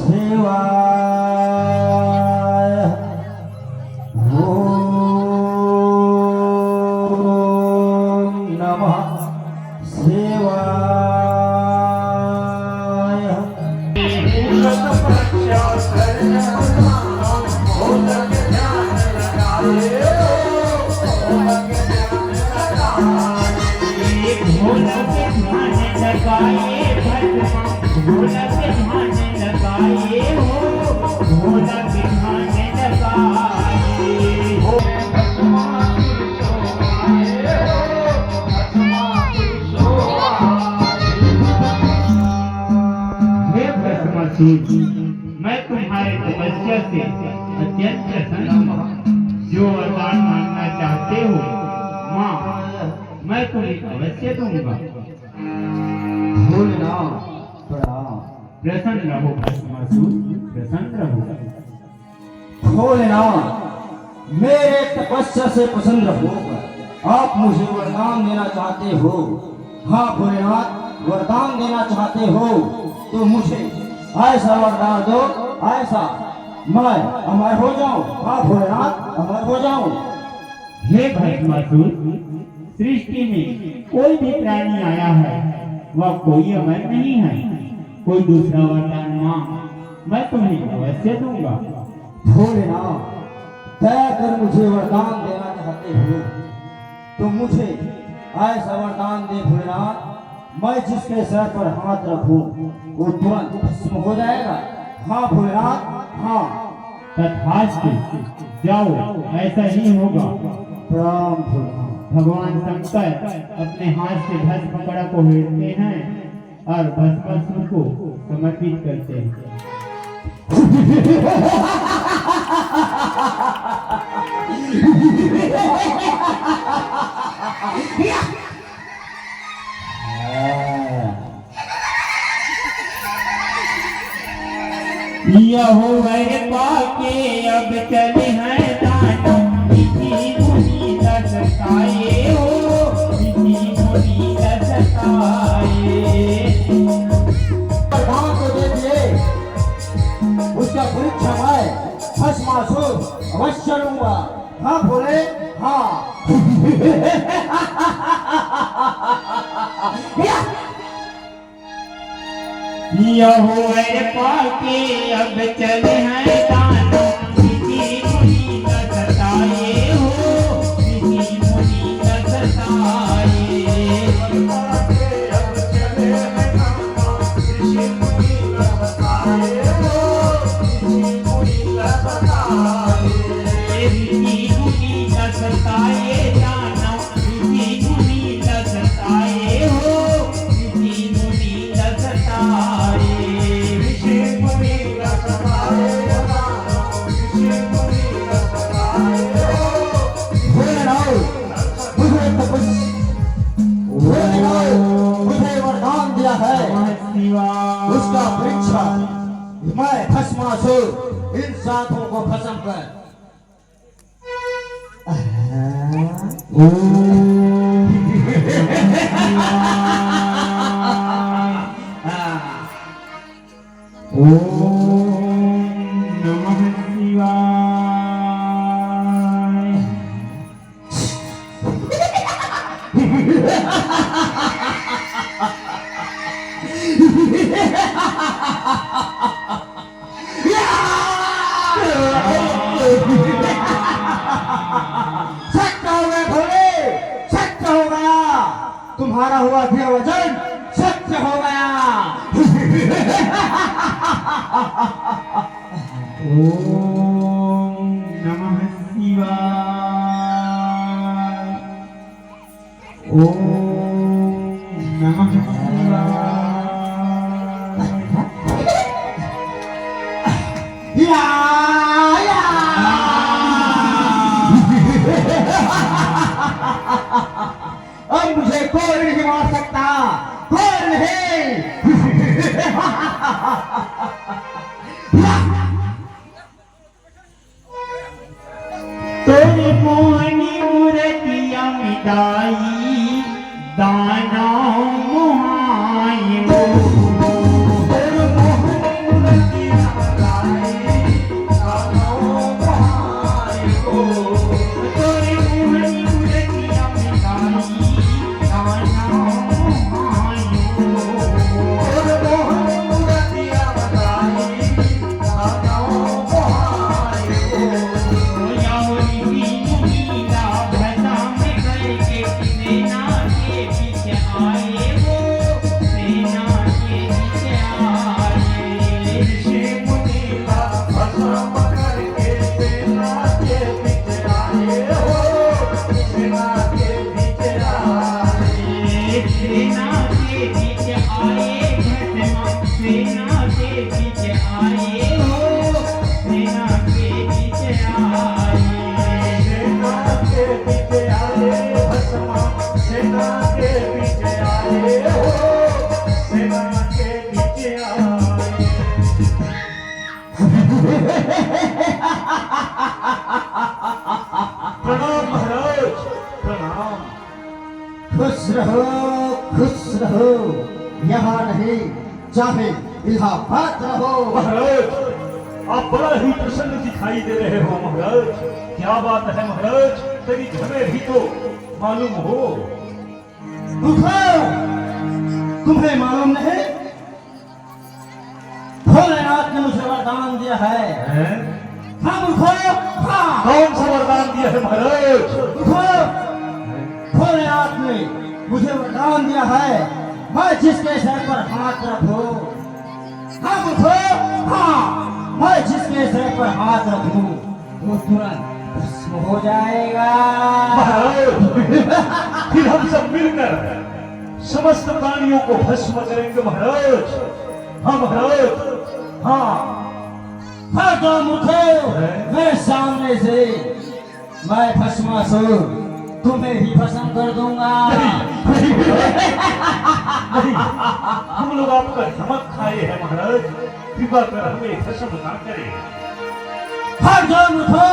शिवाय। ओम नमः शिवाय। मैं तुम्हारे तपस्या से अत्यंत प्रसन्न हूँ। जो वरदान मांगना चाहते हो माँ, मैं तुम्हें अवश्य दूंगा। भोलेनाथ प्रणाम। प्रसन्न रहो भस्मासुर, प्रसन्न रहो। भोलेनाथ, मेरे तपस्या से प्रसन्न होकर आप मुझे वरदान देना चाहते हो। हाँ भोलेनाथ, वरदान देना चाहते हो तो मुझे ऐसा वरदान दो, ऐसा मैं अमर हो जाऊं। हाँ भोलेनाथ, अमर हो जाऊं। हे भस्मासुर, सृष्टि में कोई भी प्राणी आया है वह कोई अमर नहीं है। कोई दूसरा वरदान मांग, मैं तुम्हें अवश्य दूंगा। भोलेनाथ, दया कर मुझे वरदान देना चाहते हो तो मुझे ऐसा वरदान दे भोलेनाथ, मैं जिसके सर पर हाथ रखूं वो तुरंत भस्म हो जाएगा। हाँ भोलेनाथ, हाँ। तथास्तु, जाओ, ऐसा ही होगा। प्रणाम भोलेनाथ। भगवान शंकर अपने हाथ से भस्म कड़ा को फेरते हैं और भस्मासुर को समर्पित करते हैं। यह हो गए पाके अब चले हैं दानव, इसी मुनि दसताए हो, इसी मुनि दसताए। वरदान को देखिए, उसका परीक्षा मैं भस्मासुर अवश्य लूंगा। हाँ भोले, हाँ। यह हो गए पाके अब चले हैं दानव, इसी मुनि दसताए हो, इसी मुनि दसताए। मुझे वरदान दिया है, उसका परीक्षा मैं भस्मासुर इन साधुओं को भस्म कर। नमः शिवाय। सत्य हो गया भोले, सत्य हो गया। तुम्हारा हुआ दिया वचन सत्य हो गया। ओम नमः शिवाय। ओम नमः शिवाय। या अब मुझे कोई नहीं मार सकता, कोई नहीं। तेरी मोहनी मूर्तिया मिटाई दाना मुहाई। तेरी मोहनी मूर्तिया आए हो सेना के बीच आए सेना के बीच आए भस्मा सेना के बीच आए हो सेना के बीच आए प्रणाम महाराज प्रणाम खुश रहो यहाँ नहीं चाहे इलाहाबाद रहो। महाराज आप बड़ा ही प्रसन्न दिखाई दे रहे हो महाराज। क्या बात है महाराज, तेरी हमें भी तो मालूम हो। उठो, तुम्हें मालूम नहीं भोलेनाथ ने मुझे वरदान दिया है। हैं? हम उठो, हाँ कौन सा वरदान दिया है महाराज? उठो, भोलेनाथ ने मुझे वरदान दिया है मैं जिसके सर पर हाथ रखूं, हम उठो, हाँ मैं जिसके सर पर हाथ रखूं वो तुरंत भस्म हो जाएगा। महाराज फिर हम सब मिलकर समस्त प्राणियों को भस्म करेंगे महाराज। हाँ महाराज हाँ। हाँ तो उठो मेरे सामने से, मैं भस्मासुर तुम्हें भी भस्म कर दूंगा। नहीं, हम लोग आपका धमक खाए हैं महाराज, कृपा कर हमें भस्म ना करें। हाँ तो उठो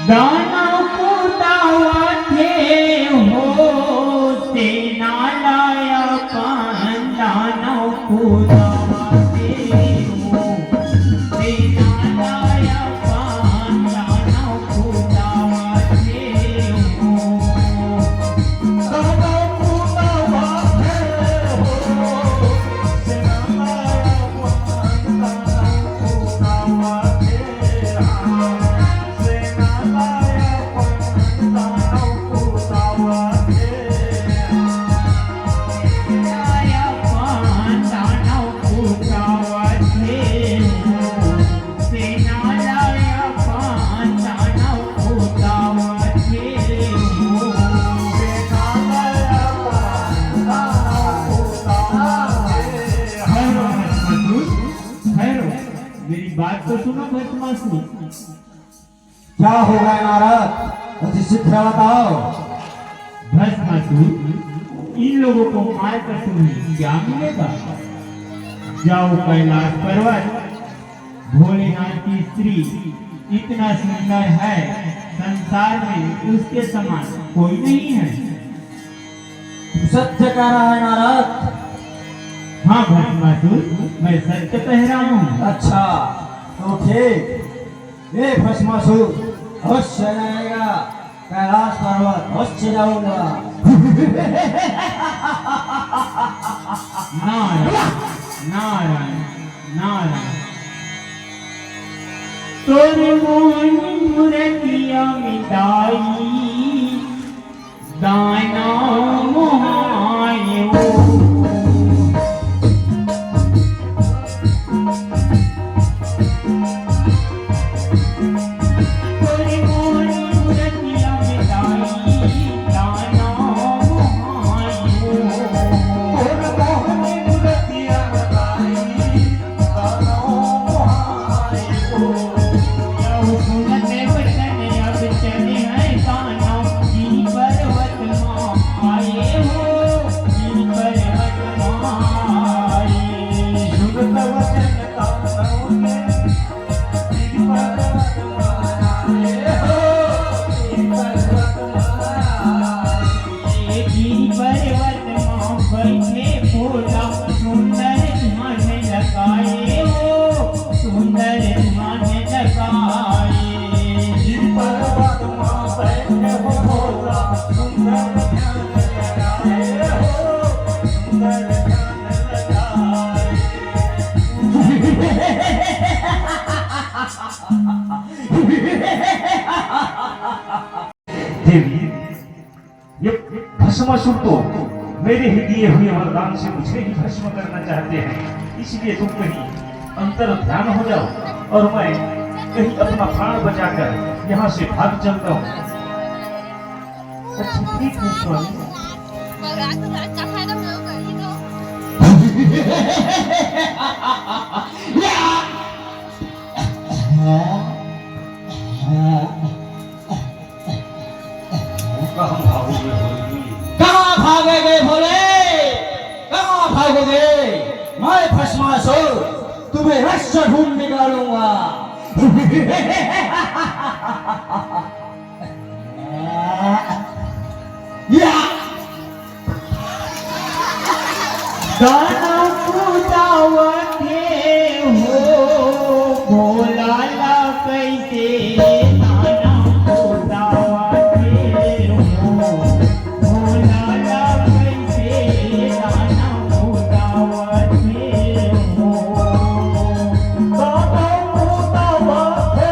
दानव पुतावा थे हो सेना लाया पान दानव पुतावा थे हो सेना लाया पान दानव पुतावा थे हो दानव पुतावा थे हो, सेना लाया पान दानव पुतावा थे हो, सेना लाया पान दानव पुतावा थे हो। लाया पान दानव पुतावा थे हो सेना लाया पान दानव पुतावा थे हो मेरी बात तो सुनो भस्मासुर। क्या होगा नारद, अति शीघ्र बताओ। भस्मासुर इन लोगों को मारकर तुम्हें क्या मिलेगा? जाओ कैलाश पर्वत, भोलेनाथ की स्त्री इतना सुंदर है संसार में उसके समान कोई नहीं है। सत्य कह रहा है नारद। हाँ भस्मासुर मैं सत्य कह रहा हूँ। अच्छा तो ठीक, ये भस्मासुर अवश्य जाएगा कैलाश पर्वत, अवश्य जाऊंगा। नारायण नारायण नारायण तोरे मोहनी मूर्तिया मिटाई दाना मोहायो तोरे मोहनी मूर्तिया मिटाई दाना मोहायो सुनते बचन अब चले हैं कानों जी पर्वत माँ आए हो जी पर्वत माँ आए। जी पर्वत माँ बैठे भोला सुंदर ध्यान लगाए हो सुंदर ध्यान लगाए। देवी ये भस्मासुर तो मेरे ही दिए हुए वरदान से मुझे ही भस्म करना चाहते हैं, इसलिए तुम कहीं अंतर ध्यान हो जाओ और मैं कहीं अपना प्राण बचाकर यहाँ से भाग चलता हूँ। अच्छा ठीक है स्वामी। rã tôi rã cả hai đâu nữa vậy đâu. कहाँ भागोगे भोली? कहाँ भागोगे भोले? कहाँ भागोगे? मैं भस्मासुर तुम्हें रश्य ढूंढ निकालूंगा। या गाना पूजावते हो भोला कैसे गाना पूजावते हो भोला कैसे गाना पूजावते हो गाना पूजावते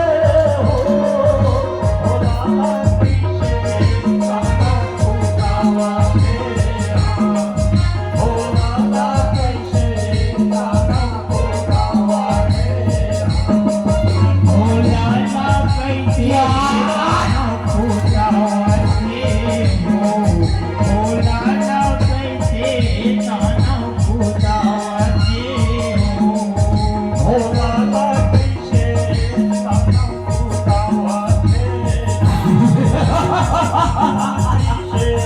हो भोला कैसे गाना पूजावते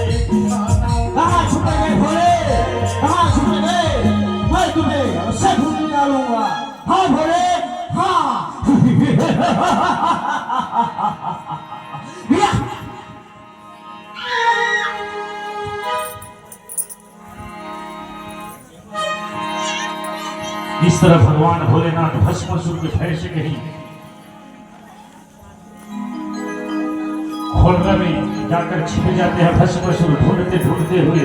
कहाँ छुपे गए भोले? कहाँ छुपे गए? मैं तुम्हें अवश्य ढूंढ निकालूंगा। हाँ भोले, हाँ। या! इस तरह भगवान भोलेनाथ भस्मासुर के भय से कहीं खोलरा में जाकर छिप जाते हैं। भस्मासुर ढूंढते ढूंढते हुए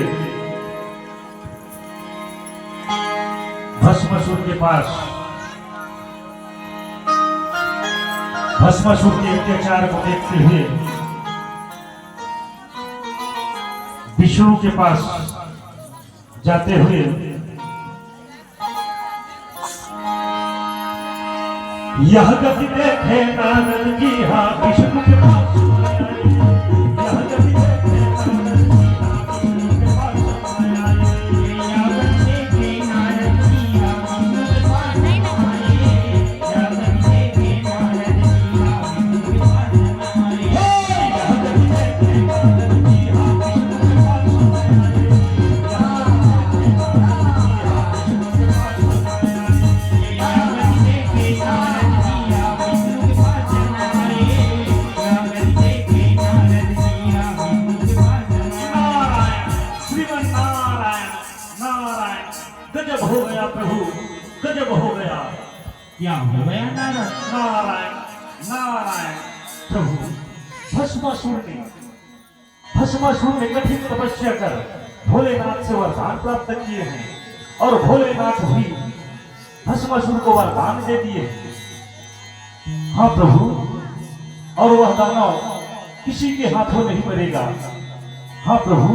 भस्मासुर के पास, भस्मासुर के अत्याचार को देखते हुए विष्णु के पास जाते हुए यह गति देखे नारद जी, हाँ विष्णु के पास यह गति देखे नारद जी, हाँ विष्णु के पास गजब हो गया प्रभु, गजब हो गया। क्या हो गया नारद? नारायण नारायण प्रभु, भस्मासुर ने कठिन तपस्या कर भोलेनाथ से वरदान प्राप्त किए हैं और भोलेनाथ भी भस्मासुर को वरदान दे दिए। हाँ प्रभु, और वह दानव किसी के हाथों नहीं मरेगा। हाँ प्रभु,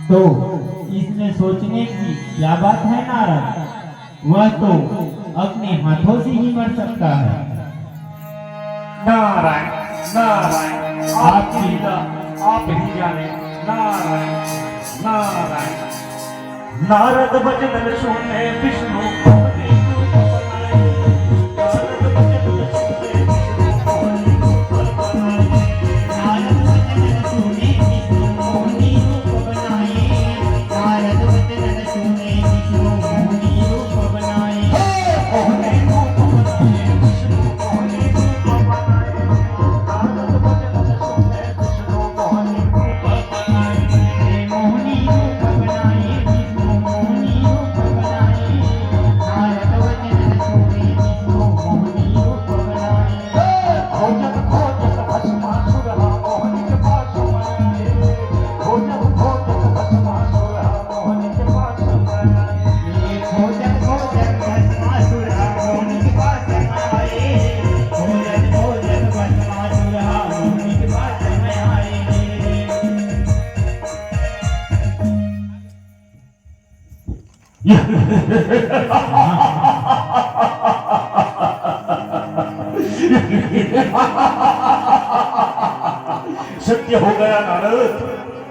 तो इसमें सोचने की क्या बात है नारद? वह तो अपने हाथों से ही मर सकता है। नारायण नारायण, आप ही जाने। नारायण नारायण। नारद बचन सुने विष्णु को सत्य हो गया नारद,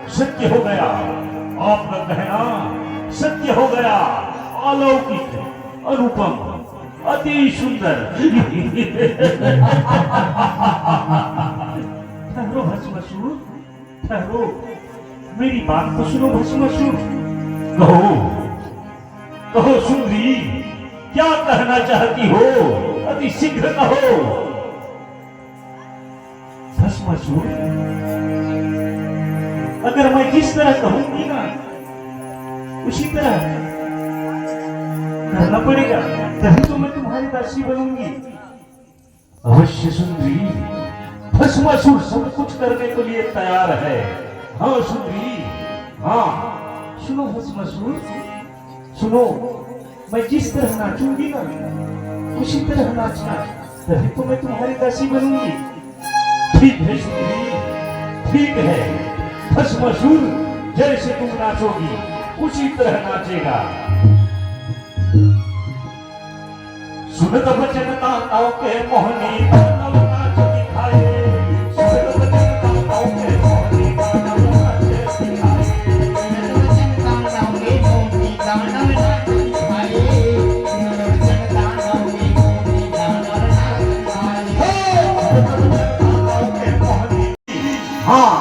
सत्य हो गया, आपका कहना सत्य हो गया। अलौकिक, अनुपम, अति सुंदर। ठहरो भस्मासुर, ठहरो, मेरी बात तो सुनो भस्मासुर। कहो कहो सुंदरी, क्या कहना चाहती हो? अति शीघ्र कहो। भस्मासुर, अगर मैं जिस तरह कहूंगी ना उसी तरह करना पड़ेगा, तभी तो मैं तुम्हारी दासी बनूंगी। अवश्य सुंदरी, भस्मासुर सब कुछ करने के लिए तैयार है। हाँ सुंदरी, हाँ। सुनो भस्मासुर, सुनो, मैं जिस तरह नाचूंगी ना उसी तरह नाचना, तभी तो मैं तुम्हारी दासी बनूंगी। ठीक है सुंदरी, ठीक है। भस्मासुर जैसे तुम नाचोगी उसी तरह नाचेगा। सुनत वचन ताताओं के मोहनी दानव नाच दिखाए। सुनत वचन ताताओं के मोहनी दानव नाच दिखाए। हाँ,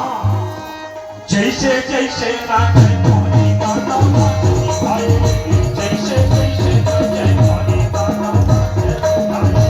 जैसे जैसे नाचे मोहनी दानव नाच दिखाए। जैसे जैसे नाचे मोहनी दानव नाच दिखाए।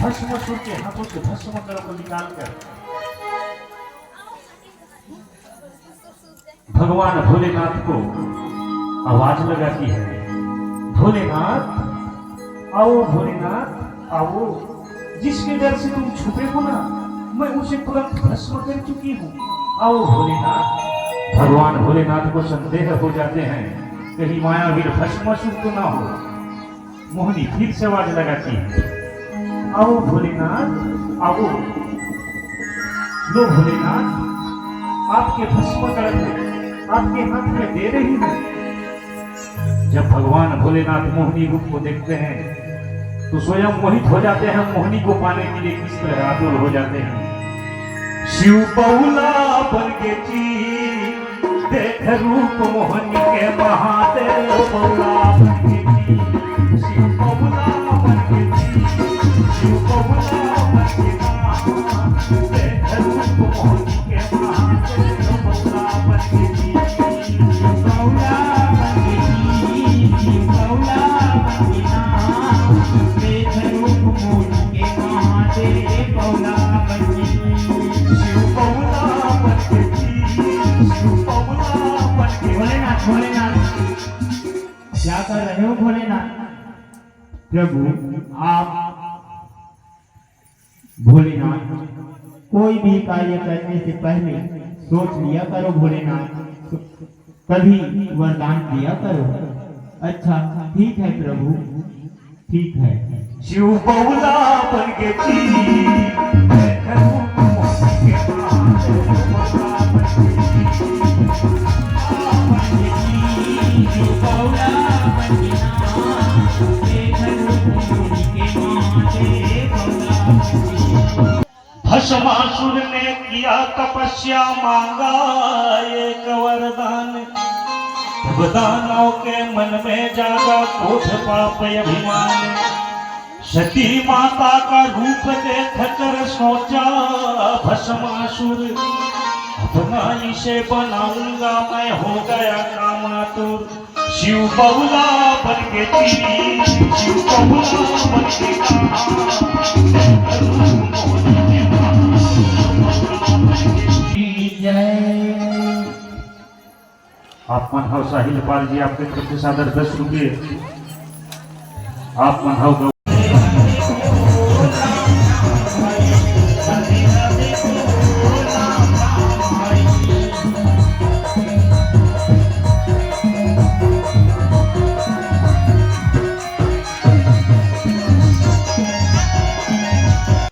भस्मासुर के हाथों से भस्म को निकालकर भगवान भोलेनाथ को आवाज लगाती है, भोलेनाथ आओ, भोलेनाथ आओ। जिसके डर से तुम छुपे हो ना, मैं उसे तुरंत भस्म कर चुकी हूँ। आओ भोलेनाथ। भगवान भोलेनाथ को संदेह हो जाते हैं कहीं मायावीर भस्मासुर तो ना हो। मोहिनी फिर से आवाज लगाती है, आओ भोलेनाथ आओ। लो भोलेनाथ, आपके भस्म आपके हाथ में दे रही है। जब भगवान भोलेनाथ मोहिनी रूप को देखते हैं तो स्वयं मोहित हो जाते हैं। मोहिनी को पाने के लिए किस तरह आतुर हो जाते हैं। शिव बहुला बन के जी देख रूप मोहन के महादेव बहुला बन के जी शिव बहुला बन के जी शिव बहुला बन के देख रूप मोहन के महादेव बहुला बन के जी बहुला बन के जी शिव बहुला बन के देख रूप मोहन के महादेव बहुला बन के शिव बहुला बन के जी शिव बहुला बन के भोलेनाथ भोलेनाथ क्या कर रहे हो भोलेनाथ? प्रभु आप भोलेनाथ कोई भी कार्य करने से पहले सोच लिया करो भोलेनाथ, कभी वरदान दिया करो। अच्छा ठीक है प्रभु, ठीक है। शिव बहुला बन के जी देख रूप मोहन के महादेव बहुला बन के जी भस्मासुर ने किया तपस्या मांगा एक वरदान तब दानव के मन में जागा क्रोध पाप अभिमान सती माता का रूप देख कर सोचा भस्मासुर अपना इसे बनाऊंगा मैं हो गया कामातुर शिव बहुला बन के जी शिव बहुला बन के आप मनभाव साहिल पाल जी आपके तरफ से सादर 10 रुपये आप मनभाव